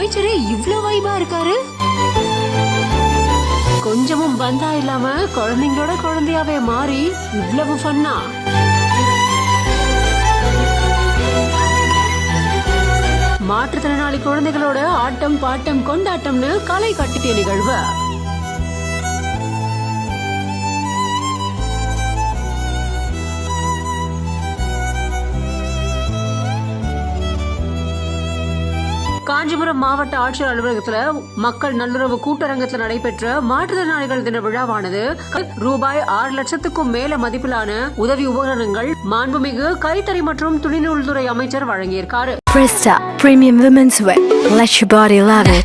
அமைச்சரே இவ்ளோ வைபா இருக்காரு. கொஞ்சமும் பந்தா இல்லாம குழந்தைங்களோட குழந்தையாவே மாறி இவ்வளவு ஃபன்னா. மாற்றுத்திறனாளி குழந்தைகளோட ஆட்டம் பாட்டம் கொண்டாட்டம்னு களை கட்டிய நிகழ்வு. காஞ்சிபுரம் மாவட்ட ஆட்சியர் அலுவலகத்துல மக்கள் நல்லுறவு கூட்டரங்கத்தில் நடைபெற்ற மாற்றுத்திறனாளிகள் தின விழாவானது ரூபாய் 6 லட்சத்துக்கும் மேல மதிப்பிலான உதவி உபகரணங்கள் மாண்புமிகு கைத்தறி மற்றும் துணிநூல்துறை அமைச்சர் வழங்கியிருக்காரு. Presta Premium Women's Wear. Let your body love it.